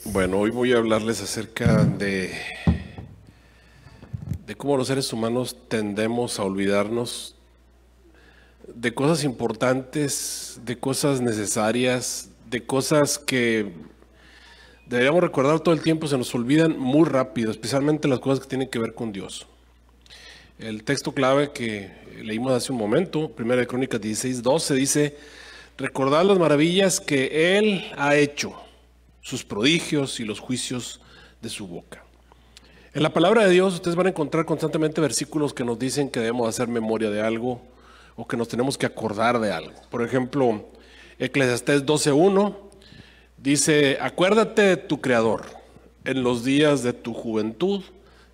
Bueno, hoy voy a hablarles acerca de cómo los seres humanos tendemos a olvidarnos de cosas importantes, de cosas necesarias, de cosas que deberíamos recordar todo el tiempo, se nos olvidan muy rápido, especialmente las cosas que tienen que ver con Dios. El texto clave que leímos hace un momento, 1 de Crónicas 16:12, dice: recordad las maravillas que Él ha hecho, sus prodigios y los juicios de su boca. En la palabra de Dios ustedes van a encontrar constantemente versículos que nos dicen que debemos hacer memoria de algo o que nos tenemos que acordar de algo. Por ejemplo, Eclesiastés 12:1 dice: acuérdate de tu Creador en los días de tu juventud,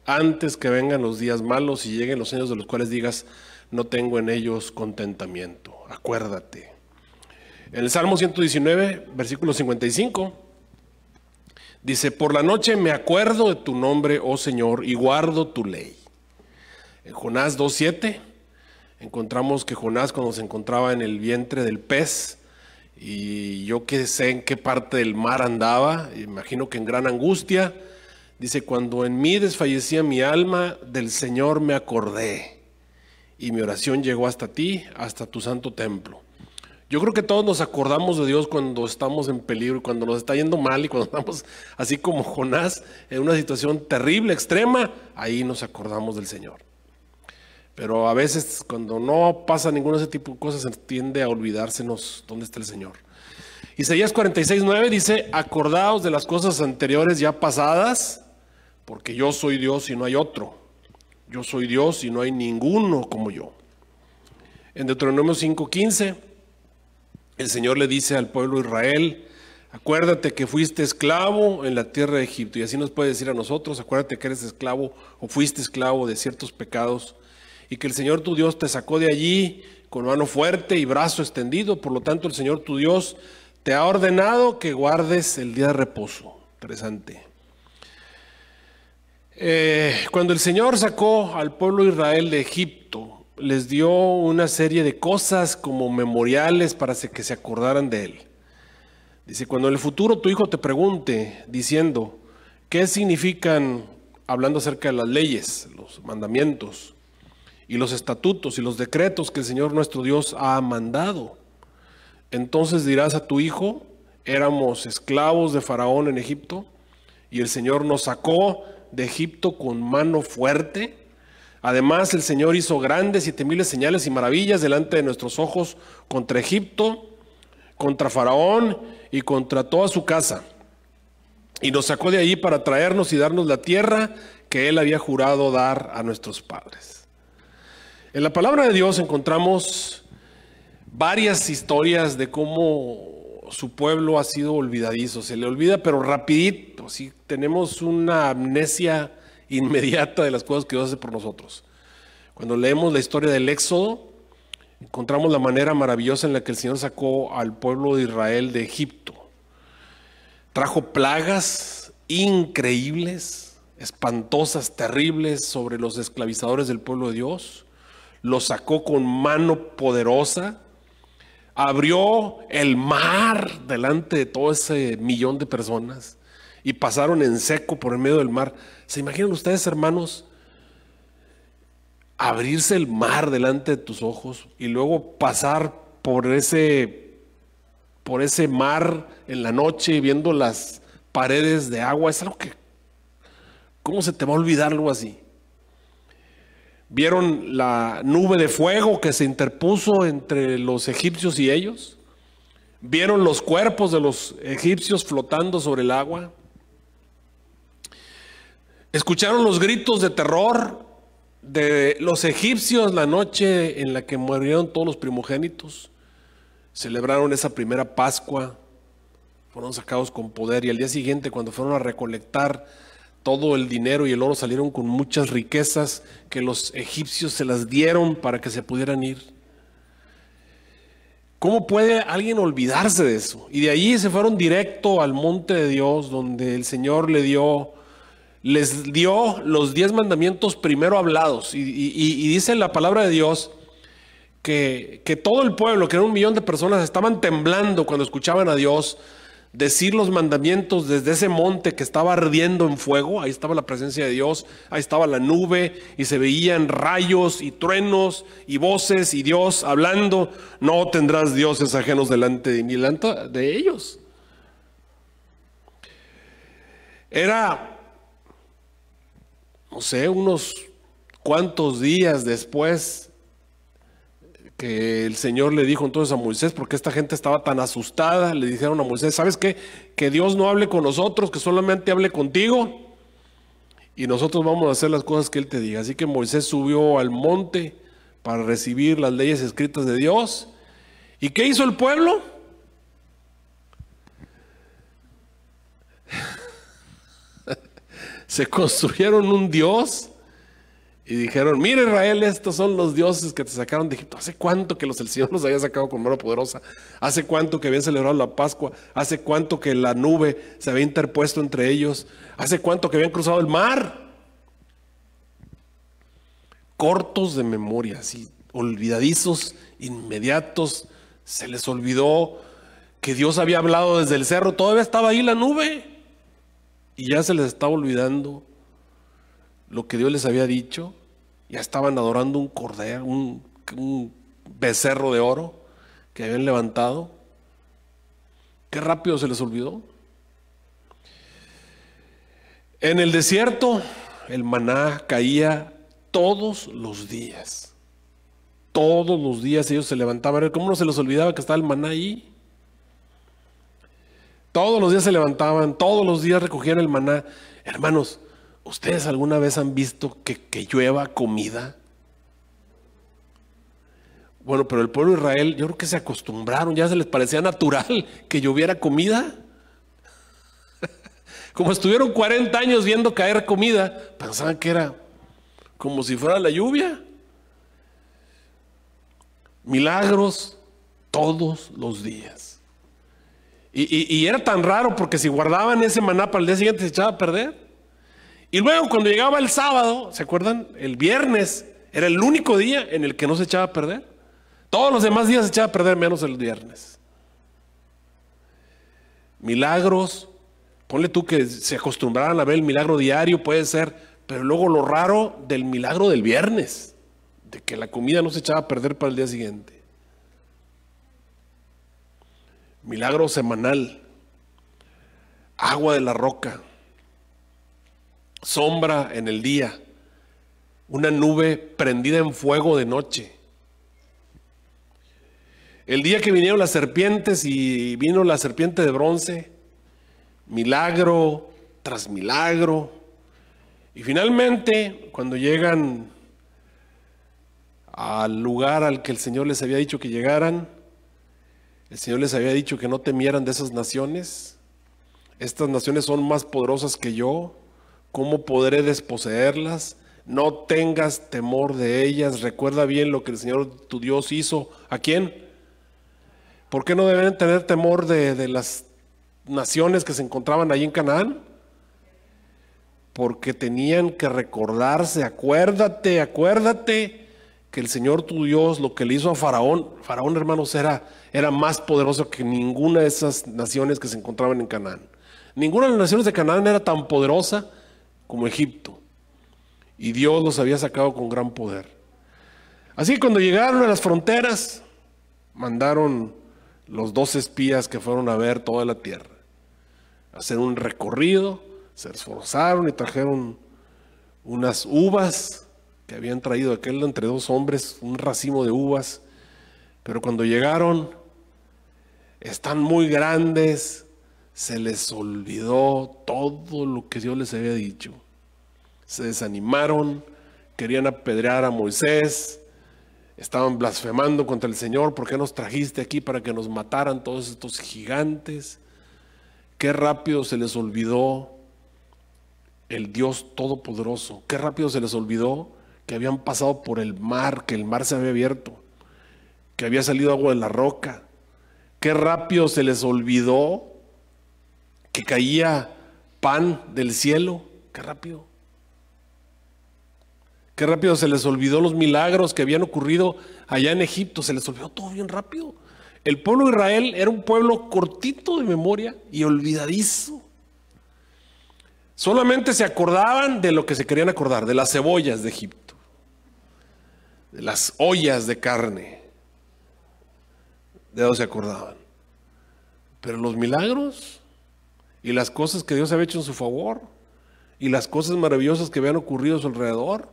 antes que vengan los días malos y lleguen los años de los cuales digas, no tengo en ellos contentamiento. Acuérdate. En el Salmo 119, versículo 55, dice: por la noche me acuerdo de tu nombre, oh Señor, y guardo tu ley. En Jonás 2:7 encontramos que Jonás, cuando se encontraba en el vientre del pez, y yo que sé en qué parte del mar andaba, imagino que en gran angustia, dice: cuando en mí desfallecía mi alma, del Señor me acordé, y mi oración llegó hasta ti, hasta tu santo templo. Yo creo que todos nos acordamos de Dios cuando estamos en peligro, cuando nos está yendo mal y cuando estamos así como Jonás en una situación terrible, extrema, ahí nos acordamos del Señor. Pero a veces cuando no pasa ninguno de ese tipo de cosas se tiende a olvidársenos dónde está el Señor. Isaías 46:9 dice: acordaos de las cosas anteriores ya pasadas, porque yo soy Dios y no hay otro. Yo soy Dios y no hay ninguno como yo. En Deuteronomio 5:15 el Señor le dice al pueblo de Israel: acuérdate que fuiste esclavo en la tierra de Egipto. Y así nos puede decir a nosotros: acuérdate que eres esclavo o fuiste esclavo de ciertos pecados, y que el Señor tu Dios te sacó de allí con mano fuerte y brazo extendido. Por lo tanto, el Señor tu Dios te ha ordenado que guardes el día de reposo. Interesante. Cuando el Señor sacó al pueblo de Israel de Egipto, les dio una serie de cosas como memoriales para que se acordaran de Él. Dice: cuando en el futuro tu hijo te pregunte diciendo qué significan, hablando acerca de las leyes, los mandamientos y los estatutos y los decretos que el Señor nuestro Dios ha mandado, entonces dirás a tu hijo: éramos esclavos de Faraón en Egipto y el Señor nos sacó de Egipto con mano fuerte. Además, el Señor hizo grandes 7,000 señales y maravillas delante de nuestros ojos contra Egipto, contra Faraón y contra toda su casa. Y nos sacó de allí para traernos y darnos la tierra que Él había jurado dar a nuestros padres. En la palabra de Dios encontramos varias historias de cómo su pueblo ha sido olvidadizo. Se le olvida, pero rapidito. ¿Sí? Tenemos una amnesia inmediata de las cosas que Dios hace por nosotros. Cuando leemos la historia del Éxodo, encontramos la manera maravillosa en la que el Señor sacó al pueblo de Israel de Egipto. Trajo plagas increíbles, espantosas, terribles sobre los esclavizadores del pueblo de Dios. Los sacó con mano poderosa. Abrió el mar delante de todo ese millón de personas y pasaron en seco por el medio del mar. ¿Se imaginan ustedes, hermanos, abrirse el mar delante de tus ojos y luego pasar por ese mar en la noche viendo las paredes de agua? Es algo que, ¿cómo se te va a olvidar algo así? ¿Vieron la nube de fuego que se interpuso entre los egipcios y ellos? ¿Vieron los cuerpos de los egipcios flotando sobre el agua? ¿Escucharon los gritos de terror de los egipcios la noche en la que murieron todos los primogénitos? Celebraron esa primera Pascua, fueron sacados con poder, y al día siguiente, cuando fueron a recolectar todo el dinero y el oro, salieron con muchas riquezas que los egipcios se las dieron para que se pudieran ir. ¿Cómo puede alguien olvidarse de eso? Y de allí se fueron directo al monte de Dios, donde el Señor les dio los 10 mandamientos primero hablados. Y dice la palabra de Dios que todo el pueblo, que era 1,000,000 de personas, estaban temblando cuando escuchaban a Dios decir los mandamientos desde ese monte que estaba ardiendo en fuego. Ahí estaba la presencia de Dios, ahí estaba la nube y se veían rayos y truenos y voces y Dios hablando. No tendrás dioses ajenos delante de mí, delante de ellos. Era, no sé, unos cuantos días después que el Señor le dijo entonces a Moisés, porque esta gente estaba tan asustada, le dijeron a Moisés, ¿sabes qué? Que Dios no hable con nosotros, que solamente hable contigo y nosotros vamos a hacer las cosas que Él te diga. Así que Moisés subió al monte para recibir las leyes escritas de Dios. ¿Y qué hizo el pueblo? Se construyeron un Dios y dijeron, mira Israel, estos son los dioses que te sacaron de Egipto. ¿Hace cuánto que el Señor los había sacado con mano poderosa? ¿Hace cuánto que habían celebrado la Pascua? ¿Hace cuánto que la nube se había interpuesto entre ellos? ¿Hace cuánto que habían cruzado el mar? Cortos de memoria, así, olvidadizos, inmediatos. Se les olvidó que Dios había hablado desde el cerro. Todavía estaba ahí la nube y ya se les estaba olvidando lo que Dios les había dicho. Ya estaban adorando un cordero, un becerro de oro que habían levantado. Qué rápido se les olvidó. En el desierto el maná caía todos los días. Todos los días ellos se levantaban. ¿Cómo no se les olvidaba que estaba el maná ahí? Todos los días se levantaban, todos los días recogían el maná. Hermanos, ¿ustedes alguna vez han visto que llueva comida? Bueno, pero el pueblo de Israel, yo creo que se acostumbraron, ya se les parecía natural que lloviera comida. Como estuvieron 40 años viendo caer comida, pensaban que era como si fuera la lluvia. Milagros todos los días. Y era tan raro porque si guardaban ese maná para el día siguiente se echaba a perder. Y luego cuando llegaba el sábado, ¿se acuerdan? El viernes era el único día en el que no se echaba a perder. Todos los demás días se echaba a perder menos el viernes. Milagros, ponle tú que se acostumbraran a ver el milagro diario, puede ser, pero luego lo raro del milagro del viernes, de que la comida no se echaba a perder para el día siguiente. Milagro semanal, agua de la roca, sombra en el día, una nube prendida en fuego de noche. El día que vinieron las serpientes y vino la serpiente de bronce, milagro tras milagro. Y finalmente, cuando llegan al lugar al que el Señor les había dicho que llegaran, el Señor les había dicho que no temieran de esas naciones. Estas naciones son más poderosas que yo. ¿Cómo podré desposeerlas? No tengas temor de ellas. Recuerda bien lo que el Señor tu Dios hizo. ¿A quién? ¿Por qué no deben tener temor de las naciones que se encontraban allí en Canaán? Porque tenían que recordarse, acuérdate que el Señor tu Dios, lo que le hizo a Faraón, hermanos, era más poderoso que ninguna de esas naciones que se encontraban en Canaán. Ninguna de las naciones de Canaán era tan poderosa como Egipto. Y Dios los había sacado con gran poder. Así que cuando llegaron a las fronteras, mandaron los 12 espías que fueron a ver toda la tierra, a hacer un recorrido. Se esforzaron y trajeron unas uvas que habían traído aquel entre dos hombres, un racimo de uvas. Pero cuando llegaron, están muy grandes, se les olvidó todo lo que Dios les había dicho. Se desanimaron, querían apedrear a Moisés, estaban blasfemando contra el Señor. ¿Por qué nos trajiste aquí para que nos mataran todos estos gigantes? Qué rápido se les olvidó el Dios Todopoderoso. Qué rápido se les olvidó que habían pasado por el mar, que el mar se había abierto, que había salido agua de la roca. Qué rápido se les olvidó que caía pan del cielo. Qué rápido. Qué rápido se les olvidó los milagros que habían ocurrido allá en Egipto. Se les olvidó todo bien rápido. El pueblo de Israel era un pueblo cortito de memoria y olvidadizo. Solamente se acordaban de lo que se querían acordar, de las cebollas de Egipto, de las ollas de carne, de eso se acordaban. Pero los milagros y las cosas que Dios había hecho en su favor y las cosas maravillosas que habían ocurrido a su alrededor,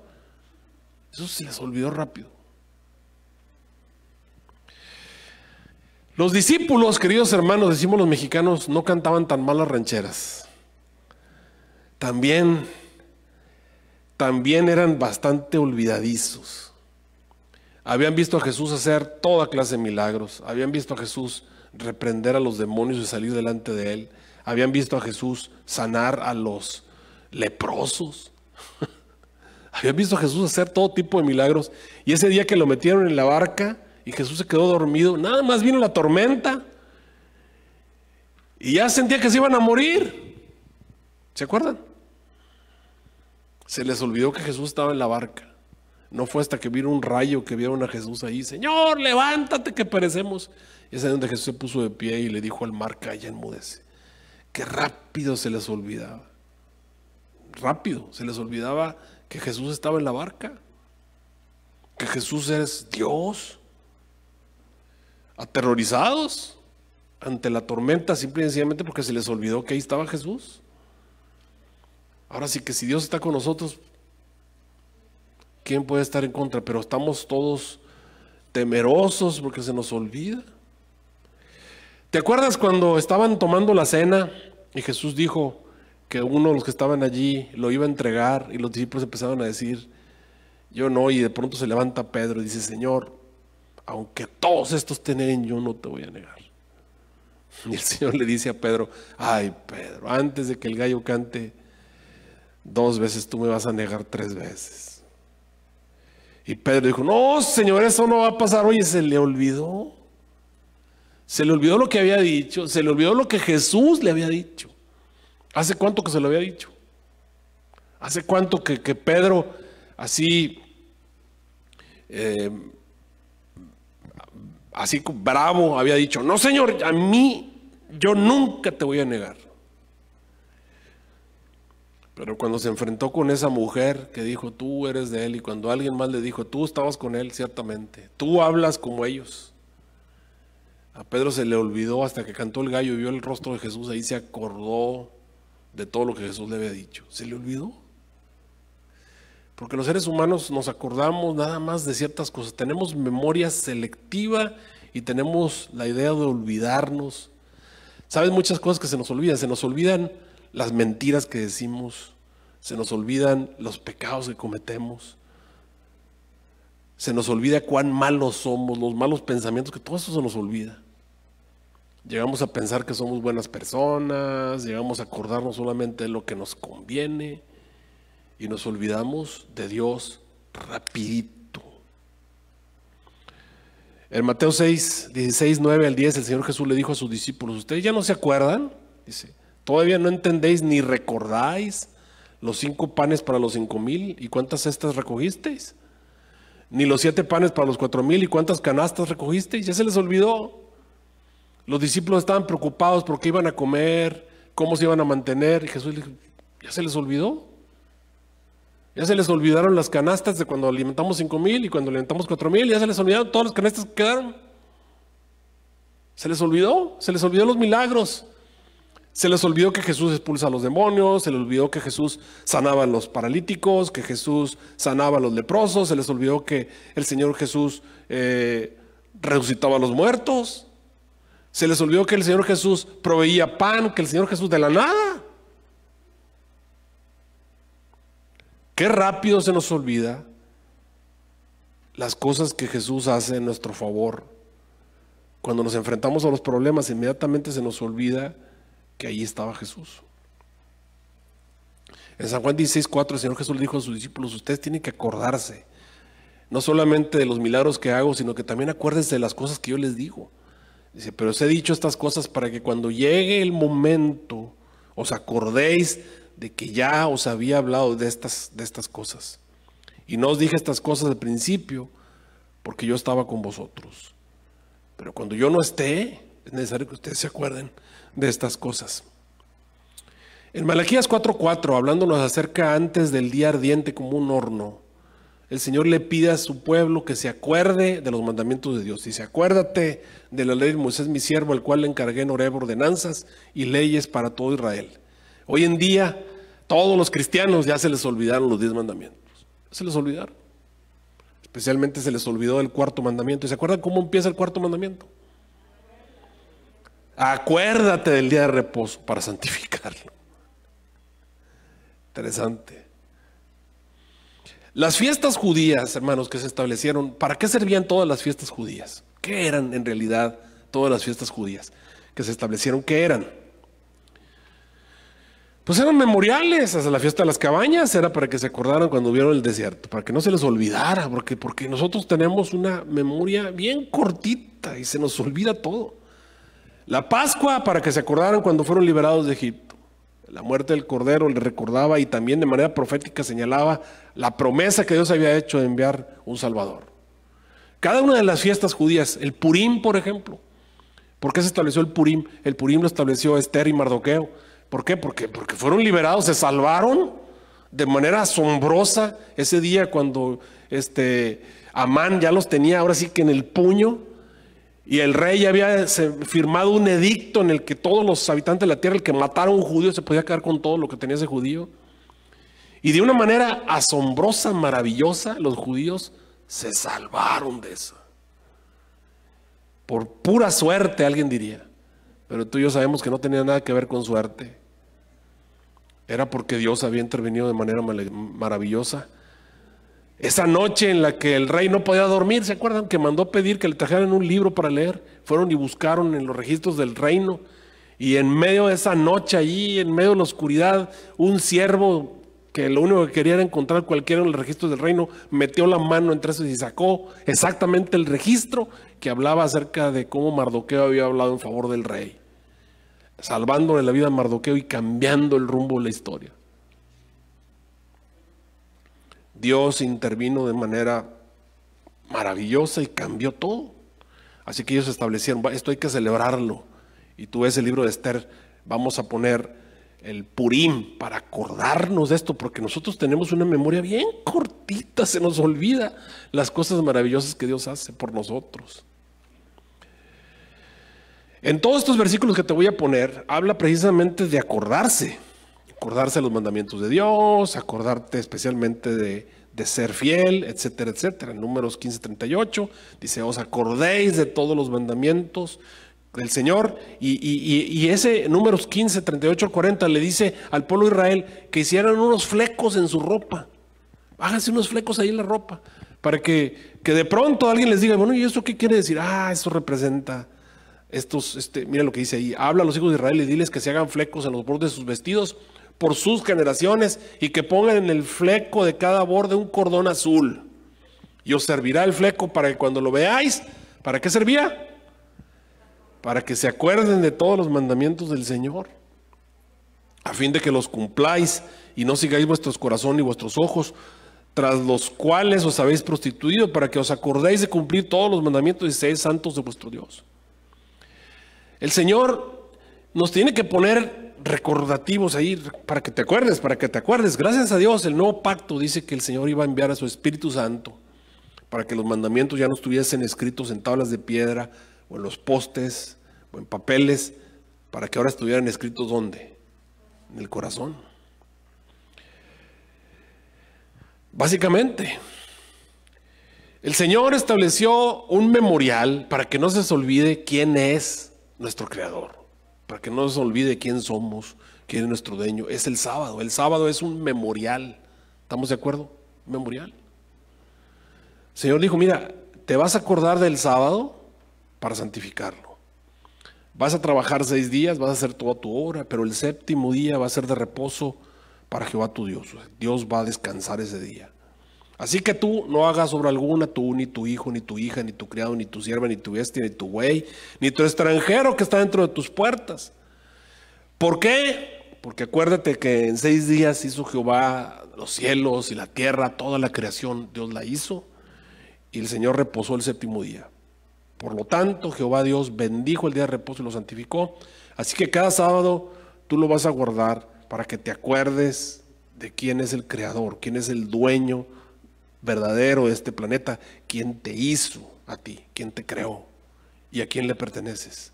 eso se les olvidó rápido. Los discípulos, queridos hermanos, decimos los mexicanos, no cantaban tan mal las rancheras. También eran bastante olvidadizos. Habían visto a Jesús hacer toda clase de milagros. Habían visto a Jesús reprender a los demonios y salir delante de él. Habían visto a Jesús sanar a los leprosos. Habían visto a Jesús hacer todo tipo de milagros. Y ese día que lo metieron en la barca y Jesús se quedó dormido, nada más vino la tormenta y ya sentía que se iban a morir. ¿Se acuerdan? Se les olvidó que Jesús estaba en la barca. No fue hasta que vino un rayo que vieron a Jesús ahí. Señor, levántate que perecemos. Y es ahí donde Jesús se puso de pie y le dijo al mar, calla, enmudece. Qué rápido se les olvidaba. Rápido se les olvidaba que Jesús estaba en la barca, que Jesús es Dios. Aterrorizados ante la tormenta, simple y sencillamente porque se les olvidó que ahí estaba Jesús. Ahora sí que si Dios está con nosotros, ¿quién puede estar en contra? Pero estamos todos temerosos porque se nos olvida. ¿Te acuerdas cuando estaban tomando la cena y Jesús dijo que uno de los que estaban allí lo iba a entregar y los discípulos empezaron a decir, yo no, y de pronto se levanta Pedro y dice, Señor, aunque todos estos te neguen, yo no te voy a negar. Y el Señor le dice a Pedro, ay Pedro, antes de que el gallo cante 2 veces, tú me vas a negar 3 veces. Y Pedro dijo, no Señor, eso no va a pasar. Oye, se le olvidó lo que había dicho, se le olvidó lo que Jesús le había dicho. ¿Hace cuánto que se lo había dicho? ¿Hace cuánto que Pedro así bravo había dicho, no Señor, a mí yo nunca te voy a negar? Pero cuando se enfrentó con esa mujer que dijo, tú eres de él, y cuando alguien más le dijo, tú estabas con él, ciertamente, tú hablas como ellos, a Pedro se le olvidó hasta que cantó el gallo y vio el rostro de Jesús, ahí se acordó de todo lo que Jesús le había dicho. Se le olvidó. Porque los seres humanos nos acordamos nada más de ciertas cosas. Tenemos memoria selectiva y tenemos la idea de olvidarnos. ¿Sabes? Muchas cosas que se nos olvidan. Se nos olvidan las mentiras que decimos. Se nos olvidan los pecados que cometemos. Se nos olvida cuán malos somos, los malos pensamientos, que todo eso se nos olvida. Llegamos a pensar que somos buenas personas, llegamos a acordarnos solamente de lo que nos conviene. Y nos olvidamos de Dios rapidito. En Mateo 6, 16, 9 al 10, el Señor Jesús le dijo a sus discípulos, ¿ustedes ya no se acuerdan? Dice, ¿todavía no entendéis ni recordáis los 5 panes para los 5,000 y cuántas cestas recogisteis? Ni los 7 panes para los 4,000 y cuántas canastas recogisteis. Ya se les olvidó. Los discípulos estaban preocupados por qué iban a comer, cómo se iban a mantener. Y Jesús les dijo, ya se les olvidó. Ya se les olvidaron las canastas de cuando alimentamos 5,000 y cuando alimentamos 4,000. Ya se les olvidaron todas las canastas que quedaron. Se les olvidó los milagros. Se les olvidó que Jesús expulsa a los demonios. Se les olvidó que Jesús sanaba a los paralíticos, que Jesús sanaba a los leprosos. Se les olvidó que el Señor Jesús resucitaba a los muertos. Se les olvidó que el Señor Jesús proveía pan, que el Señor Jesús de la nada. Qué rápido se nos olvida las cosas que Jesús hace en nuestro favor. Cuando nos enfrentamos a los problemas, inmediatamente se nos olvida que ahí estaba Jesús. En San Juan 16:4 el Señor Jesús le dijo a sus discípulos, ustedes tienen que acordarse, no solamente de los milagros que hago, sino que también acuérdense de las cosas que yo les digo. Dice, pero os he dicho estas cosas para que cuando llegue el momento os acordéis de que ya os había hablado de estas cosas. Y no os dije estas cosas al principio porque yo estaba con vosotros. Pero cuando yo no esté, es necesario que ustedes se acuerden de estas cosas. En Malaquías 4:4, hablándonos acerca antes del día ardiente como un horno, el Señor le pide a su pueblo que se acuerde de los mandamientos de Dios. Dice: acuérdate de la ley de Moisés mi siervo, al cual le encargué en Horeb ordenanzas y leyes para todo Israel. Hoy en día, todos los cristianos ya se les olvidaron los 10 mandamientos. Se les olvidaron. Especialmente se les olvidó el cuarto mandamiento. ¿Y se acuerdan cómo empieza el cuarto mandamiento? Acuérdate del día de reposo para santificarlo. Interesante. Las fiestas judías, hermanos, que se establecieron, ¿para qué servían todas las fiestas judías? ¿Qué eran en realidad todas las fiestas judías que se establecieron? ¿Qué eran? Pues eran memoriales. Hasta la fiesta de las cabañas era para que se acordaran cuando vieron el desierto, para que no se les olvidara, porque nosotros tenemos una memoria bien cortita y se nos olvida todo. La Pascua, para que se acordaran cuando fueron liberados de Egipto. La muerte del Cordero les recordaba, y también de manera profética señalaba la promesa que Dios había hecho de enviar un Salvador. Cada una de las fiestas judías, el Purim, por ejemplo. ¿Por qué se estableció el Purim? El Purim lo estableció Esther y Mardoqueo. ¿Por qué? Porque fueron liberados, se salvaron de manera asombrosa ese día cuando Amán ya los tenía ahora sí que en el puño, y el rey ya había firmado un edicto en el que todos los habitantes de la tierra, el que matara a un judío se podía quedar con todo lo que tenía ese judío. Y de una manera asombrosa, maravillosa, los judíos se salvaron de eso. Por pura suerte, alguien diría. Pero tú y yo sabemos que no tenía nada que ver con suerte. Era porque Dios había intervenido de manera maravillosa. Esa noche en la que el rey no podía dormir, ¿se acuerdan? Que mandó pedir que le trajeran un libro para leer. Fueron y buscaron en los registros del reino. Y en medio de esa noche allí, en medio de la oscuridad, un siervo que lo único que quería era encontrar cualquiera en los registros del reino, metió la mano entre esos y sacó exactamente el registro que hablaba acerca de cómo Mardoqueo había hablado en favor del rey, salvándole la vida a Mardoqueo y cambiando el rumbo de la historia. Dios intervino de manera maravillosa y cambió todo. Así que ellos establecieron, esto hay que celebrarlo. Y tú ves el libro de Esther, vamos a poner el Purim para acordarnos de esto, porque nosotros tenemos una memoria bien cortita, se nos olvida las cosas maravillosas que Dios hace por nosotros. En todos estos versículos que te voy a poner, habla precisamente de acordarse de los mandamientos de Dios, acordarte especialmente de ser fiel, etcétera, etcétera. En Números 15:38 dice: os acordéis de todos los mandamientos del Señor. Y ese Números 15:38-40 le dice al pueblo de Israel que hicieran unos flecos en su ropa. Háganse unos flecos ahí en la ropa, para que de pronto alguien les diga: bueno, ¿y eso qué quiere decir? Eso representa mira lo que dice ahí: habla a los hijos de Israel y diles que se hagan flecos en los bordes de sus vestidos por sus generaciones, y que pongan en el fleco de cada borde un cordón azul, y os servirá el fleco para que cuando lo veáis. ¿Para qué servía? Para que se acuerden de todos los mandamientos del Señor, a fin de que los cumpláis y no sigáis vuestros corazones y vuestros ojos, tras los cuales os habéis prostituido, para que os acordéis de cumplir todos los mandamientos y seáis santos de vuestro Dios. El Señor nos tiene que poner recordativos ahí para que te acuerdes. Gracias a Dios, el nuevo pacto dice que el Señor iba a enviar a su Espíritu Santo para que los mandamientos ya no estuviesen escritos en tablas de piedra o en los postes o en papeles, para que ahora estuvieran escritos ¿dónde? En el corazón. Básicamente, el Señor estableció un memorial para que no se les olvide quién es nuestro Creador, para que no se olvide quién somos, quién es nuestro dueño. Es el sábado. El sábado es un memorial. ¿Estamos de acuerdo? Memorial. El Señor dijo: mira, te vas a acordar del sábado para santificarlo. Vas a trabajar 6 días, vas a hacer toda tu obra, pero el séptimo día va a ser de reposo para Jehová tu Dios. Dios va a descansar ese día. Así que tú no hagas obra alguna, tú, ni tu hijo, ni tu hija, ni tu criado, ni tu sierva, ni tu bestia, ni tu buey, ni tu extranjero que está dentro de tus puertas. ¿Por qué? Porque acuérdate que en 6 días hizo Jehová los cielos y la tierra, toda la creación, Dios la hizo, y el Señor reposó el séptimo día. Por lo tanto, Jehová Dios bendijo el día de reposo y lo santificó. Así que cada sábado tú lo vas a guardar para que te acuerdes de quién es el creador, quién es el dueño verdadero de este planeta, quién te hizo a ti, quién te creó y a quién le perteneces.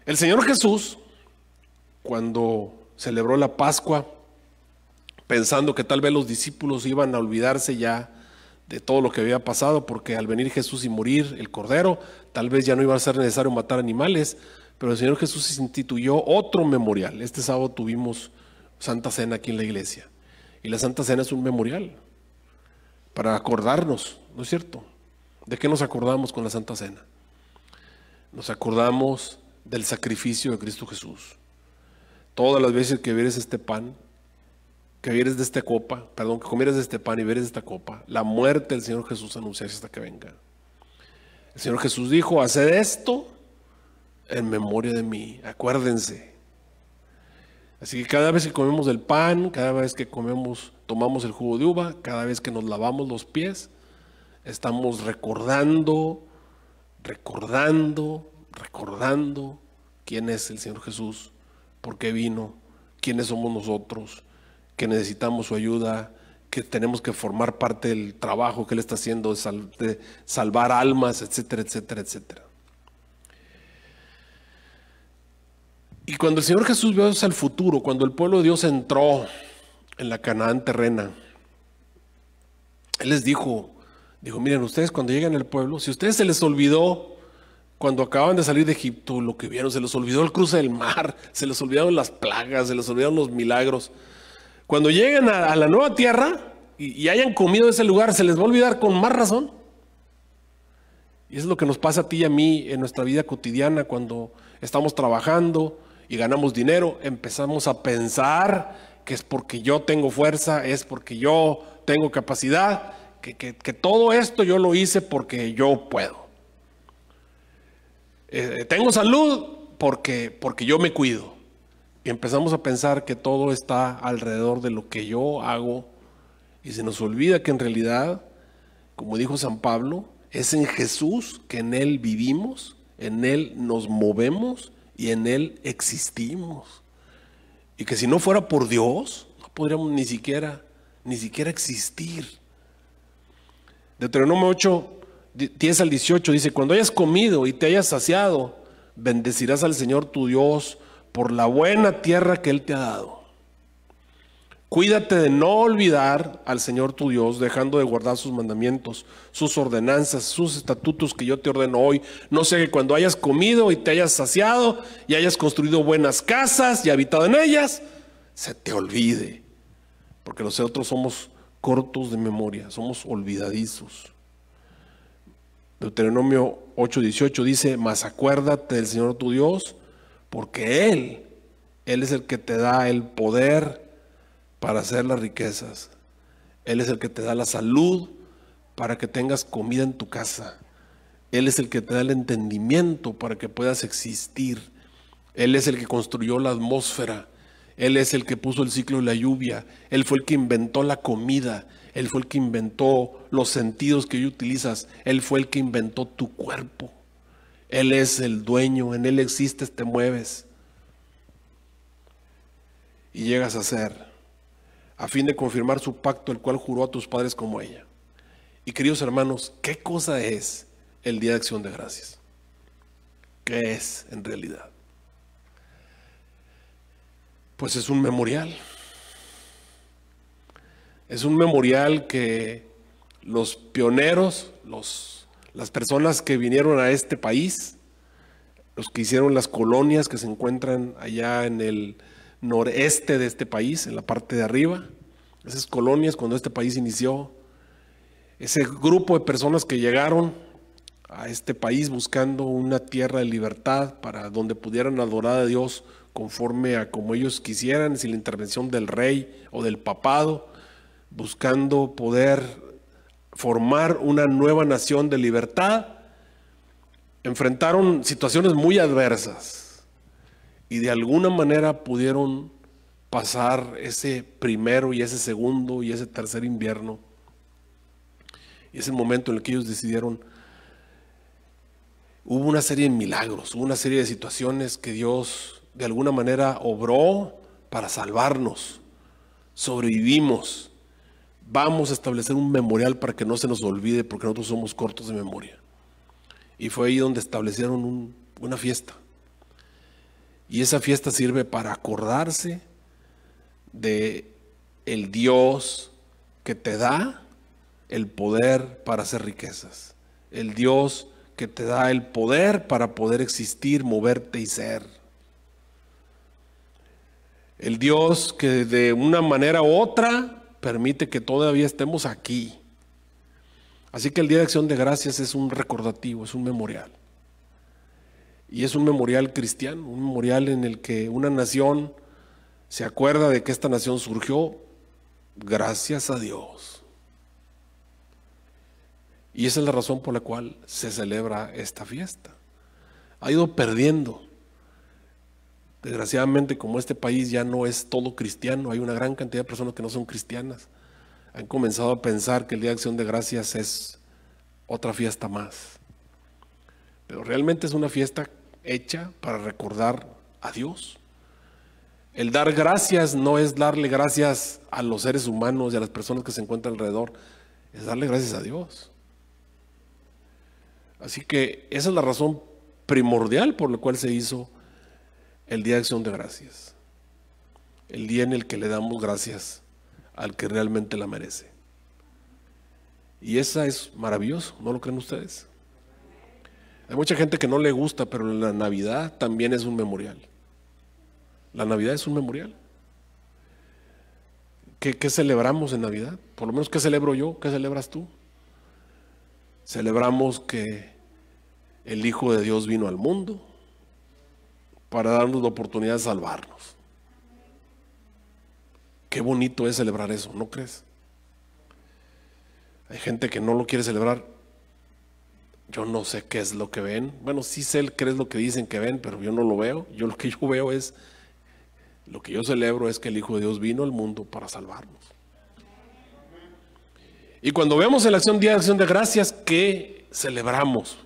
El Señor Jesús, cuando celebró la Pascua, pensando que tal vez los discípulos iban a olvidarse ya de todo lo que había pasado, porque al venir Jesús y morir el Cordero, tal vez ya no iba a ser necesario matar animales, pero el Señor Jesús instituyó otro memorial. Este sábado tuvimos Santa Cena aquí en la iglesia, y la Santa Cena es un memorial para acordarnos, ¿no es cierto? ¿De qué nos acordamos con la Santa Cena? Nos acordamos del sacrificio de Cristo Jesús. Todas las veces que vieres este pan, que vieres de esta copa, perdón, que comieres de este pan y vieres de esta copa, la muerte del Señor Jesús anunciarse hasta que venga. El Señor Jesús dijo: haced esto en memoria de mí, acuérdense. Así que cada vez que comemos el pan, cada vez que tomamos el jugo de uva, cada vez que nos lavamos los pies, estamos recordando quién es el Señor Jesús, por qué vino, quiénes somos nosotros, que necesitamos su ayuda, que tenemos que formar parte del trabajo que Él está haciendo de salvar almas, etcétera, etcétera, etcétera. Y cuando el Señor Jesús vio hacia el futuro, cuando el pueblo de Dios entró en la Canaán terrena, Él les dijo, miren, ustedes cuando lleguen al pueblo, si a ustedes se les olvidó cuando acaban de salir de Egipto lo que vieron, se les olvidó el cruce del mar, se les olvidaron las plagas, se les olvidaron los milagros, cuando lleguen a la nueva tierra y hayan comido de ese lugar, se les va a olvidar con más razón. Y eso es lo que nos pasa a ti y a mí en nuestra vida cotidiana. Cuando estamos trabajando y ganamos dinero, empezamos a pensar que es porque yo tengo fuerza, es porque yo tengo capacidad, que todo esto yo lo hice porque yo puedo. Tengo salud porque yo me cuido. Y empezamos a pensar que todo está alrededor de lo que yo hago, y se nos olvida que en realidad, como dijo San Pablo, es en Jesús que en Él vivimos, en Él nos movemos y en Él existimos. Y que si no fuera por Dios, no podríamos ni siquiera existir. Deuteronomio 8, 10 al 18 dice: cuando hayas comido y te hayas saciado, bendecirás al Señor tu Dios por la buena tierra que Él te ha dado. Cuídate de no olvidar al Señor tu Dios, dejando de guardar sus mandamientos, sus ordenanzas, sus estatutos que yo te ordeno hoy. No sea que cuando hayas comido y te hayas saciado y hayas construido buenas casas y habitado en ellas, se te olvide. Porque nosotros somos cortos de memoria, somos olvidadizos. Deuteronomio 8:18 dice: mas acuérdate del Señor tu Dios, porque Él es el que te da el poder para hacer las riquezas. Él es el que te da la salud para que tengas comida en tu casa. Él es el que te da el entendimiento para que puedas existir. Él es el que construyó la atmósfera. Él es el que puso el ciclo de la lluvia. Él fue el que inventó la comida. Él fue el que inventó los sentidos que hoy utilizas. Él fue el que inventó tu cuerpo. Él es el dueño, en Él existes, te mueves y llegas a ser, a fin de confirmar su pacto, el cual juró a tus padres como ella. Y queridos hermanos, ¿qué cosa es el Día de Acción de Gracias? ¿Qué es en realidad? Pues es un memorial. Es un memorial que los pioneros, las personas que vinieron a este país, los que hicieron las colonias que se encuentran allá en el noreste de este país, en la parte de arriba, esas colonias cuando este país inició, ese grupo de personas que llegaron a este país buscando una tierra de libertad para donde pudieran adorar a Dios conforme a como ellos quisieran, sin la intervención del rey o del papado, buscando poder formar una nueva nación de libertad, enfrentaron situaciones muy adversas y de alguna manera pudieron pasar ese primero y ese segundo y ese tercer invierno. Y es el momento en el que ellos decidieron hubo una serie de milagros, hubo una serie de situaciones que Dios de alguna manera obró para salvarnos. Sobrevivimos. Vamos a establecer un memorial para que no se nos olvide, porque nosotros somos cortos de memoria. Y fue ahí donde establecieron una fiesta. Y esa fiesta sirve para acordarse de el Dios que te da el poder para hacer riquezas. El Dios que te da el poder para poder existir, moverte y ser. El Dios que de una manera u otra permite que todavía estemos aquí. Así que el Día de Acción de Gracias es un recordativo, es un memorial. Y es un memorial cristiano, un memorial en el que una nación se acuerda de que esta nación surgió gracias a Dios. Y esa es la razón por la cual se celebra esta fiesta. Ha ido perdiendo. Desgraciadamente, como este país ya no es todo cristiano, hay una gran cantidad de personas que no son cristianas. Han comenzado a pensar que el Día de Acción de Gracias es otra fiesta más. Pero realmente es una fiesta hecha para recordar a Dios. El dar gracias no es darle gracias a los seres humanos y a las personas que se encuentran alrededor, es darle gracias a Dios. Así que esa es la razón primordial por la cual se hizo el Día de Acción de Gracias. El día en el que le damos gracias al que realmente la merece. Y esa es maravilloso, ¿no lo creen ustedes? Hay mucha gente que no le gusta, pero la Navidad también es un memorial. La Navidad es un memorial. ¿Qué celebramos en Navidad? Por lo menos, ¿qué celebro yo? ¿Qué celebras tú? Celebramos que el Hijo de Dios vino al mundo para darnos la oportunidad de salvarnos. Qué bonito es celebrar eso, ¿no crees? Hay gente que no lo quiere celebrar. Yo no sé qué es lo que ven. Bueno, sí sé qué es lo que dicen que ven, pero yo no lo veo. Yo lo que yo veo es, lo que yo celebro es que el Hijo de Dios vino al mundo para salvarnos. Y cuando vemos en la acción Día de Acción de Gracias, ¿qué celebramos?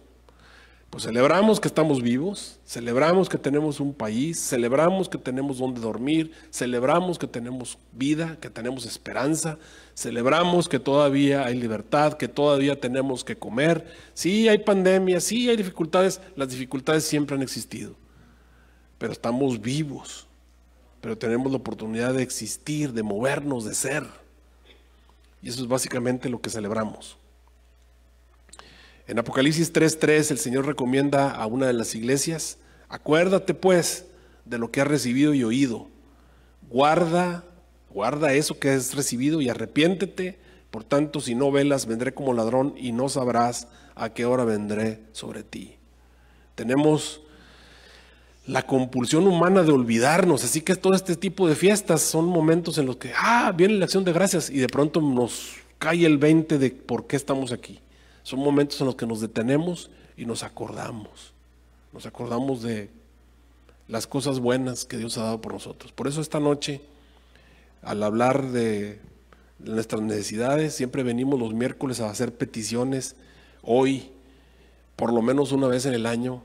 Pues celebramos que estamos vivos, celebramos que tenemos un país, celebramos que tenemos donde dormir, celebramos que tenemos vida, que tenemos esperanza, celebramos que todavía hay libertad, que todavía tenemos que comer. Sí hay pandemia, sí hay dificultades, las dificultades siempre han existido, pero estamos vivos, pero tenemos la oportunidad de existir, de movernos, de ser. Y eso es básicamente lo que celebramos. En Apocalipsis 3:3 el Señor recomienda a una de las iglesias: acuérdate pues de lo que has recibido y oído. Guarda eso que has recibido y arrepiéntete. Por tanto, si no velas, vendré como ladrón y no sabrás a qué hora vendré sobre ti. Tenemos la compulsión humana de olvidarnos, así que todo este tipo de fiestas son momentos en los que viene la acción de gracias y de pronto nos cae el 20 de por qué estamos aquí. Son momentos en los que nos detenemos y nos acordamos de las cosas buenas que Dios ha dado por nosotros. Por eso esta noche, al hablar de nuestras necesidades, siempre venimos los miércoles a hacer peticiones. Hoy, por lo menos una vez en el año,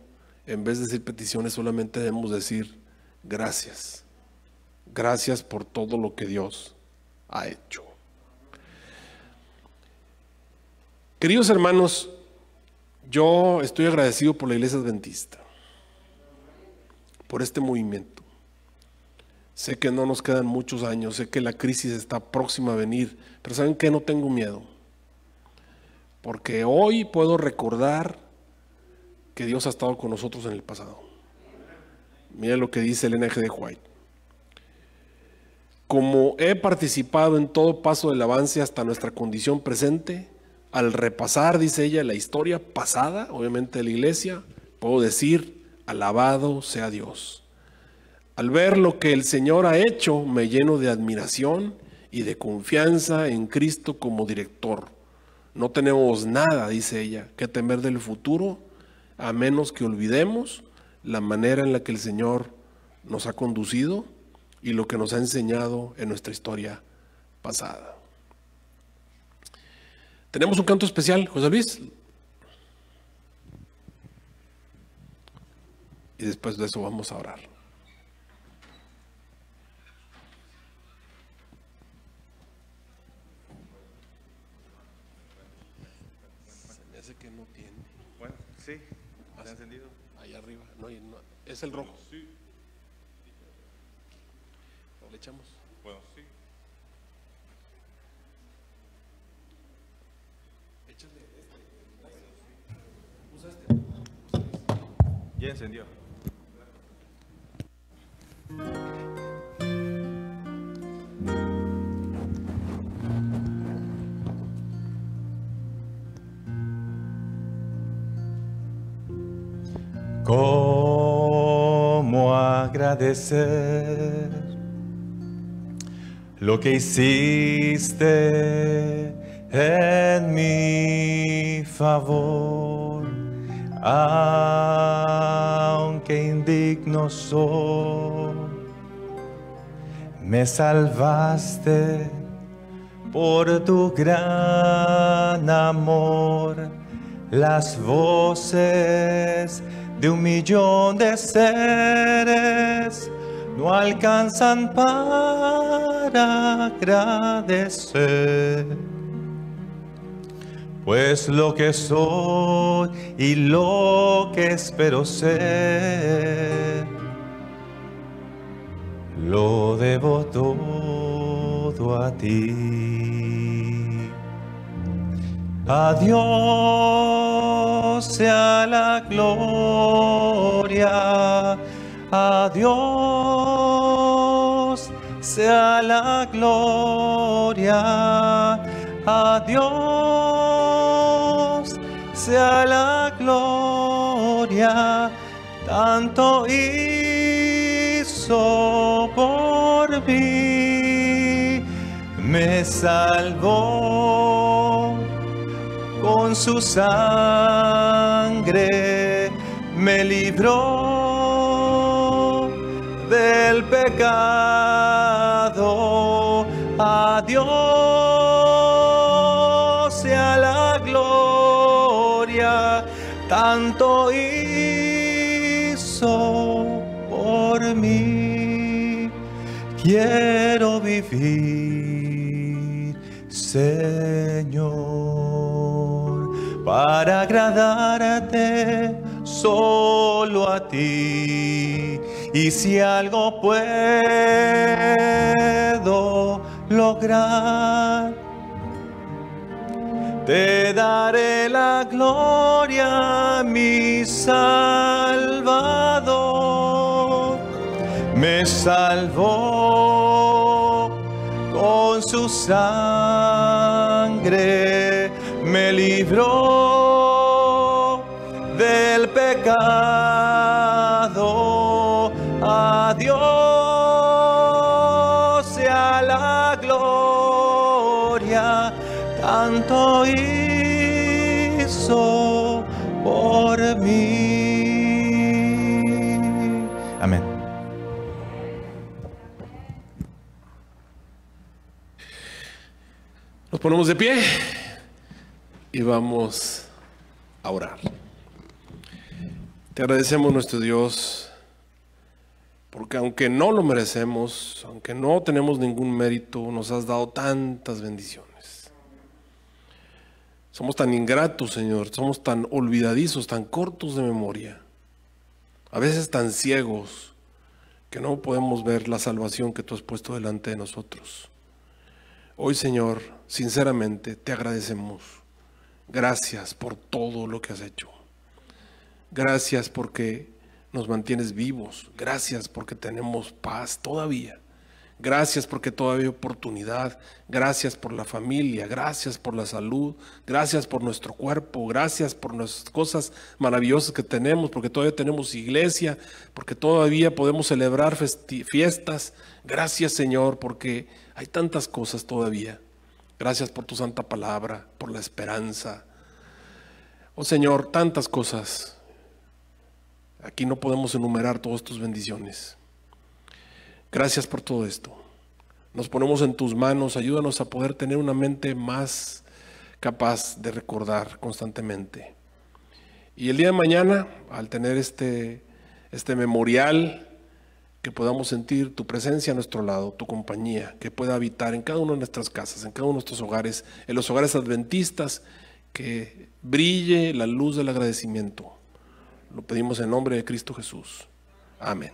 en vez de decir peticiones, solamente debemos decir gracias. Gracias por todo lo que Dios ha hecho. Queridos hermanos, yo estoy agradecido por la Iglesia Adventista, por este movimiento. Sé que no nos quedan muchos años, sé que la crisis está próxima a venir, pero ¿saben qué? No tengo miedo, porque hoy puedo recordar que Dios ha estado con nosotros en el pasado. Miren lo que dice Elena G. de White. Como he participado en todo paso del avance hasta nuestra condición presente, al repasar, dice ella, la historia pasada, obviamente de la iglesia, puedo decir, alabado sea Dios. Al ver lo que el Señor ha hecho, me lleno de admiración y de confianza en Cristo como director. No tenemos nada, dice ella, que temer del futuro, a menos que olvidemos la manera en la que el Señor nos ha conducido y lo que nos ha enseñado en nuestra historia pasada. Tenemos un canto especial, José Luis. y después de eso vamos a orar. Se me hace que no tiene. Bueno, sí, ¿está encendido? Ahí arriba, no, es el rojo. Sí. ¿Le echamos? Bueno, sí. Échale Usa este. Ya encendió. ¿Cómo agradecer lo que hiciste en mi favor? Aunque indigno soy, me salvaste por tu gran amor. Las voces de 1.000.000 de seres no alcanzan para agradecer, pues lo que soy y lo que espero ser, lo debo todo a ti. A Dios sea la gloria, a Dios sea la gloria, a Dios sea la gloria, tanto hizo por mí, me salvó con su sangre, me libró del pecado. A Dios sea la gloria, tanto hizo por mí. Quiero vivir, Señor, para agradarte solo a ti. Y si algo puedo lograr, te daré la gloria, mi Salvador. Me salvó con su sangre, me libró del pecado. A Dios sea la gloria, tanto hizo por mí. Amén. Nos ponemos de pie y vamos a orar. Te agradecemos, nuestro Dios, porque aunque no lo merecemos, aunque no tenemos ningún mérito, nos has dado tantas bendiciones. Somos tan ingratos, Señor, somos tan olvidadizos, tan cortos de memoria, a veces tan ciegos que no podemos ver la salvación que tú has puesto delante de nosotros. Hoy, Señor, sinceramente te agradecemos. Gracias por todo lo que has hecho. Gracias porque nos mantienes vivos. Gracias porque tenemos paz todavía. Gracias porque todavía hay oportunidad. Gracias por la familia. Gracias por la salud. Gracias por nuestro cuerpo. Gracias por las cosas maravillosas que tenemos, porque todavía tenemos iglesia, porque todavía podemos celebrar fiestas. Gracias, Señor, porque hay tantas cosas todavía. Gracias por tu santa palabra, por la esperanza. Oh Señor, tantas cosas. Aquí no podemos enumerar todas tus bendiciones. Gracias por todo esto. Nos ponemos en tus manos. Ayúdanos a poder tener una mente más capaz de recordar constantemente. Y el día de mañana, al tener este este memorial, que podamos sentir tu presencia a nuestro lado, tu compañía, que pueda habitar en cada una de nuestras casas, en cada uno de nuestros hogares, en los hogares adventistas, que brille la luz del agradecimiento. Lo pedimos en nombre de Cristo Jesús. Amén.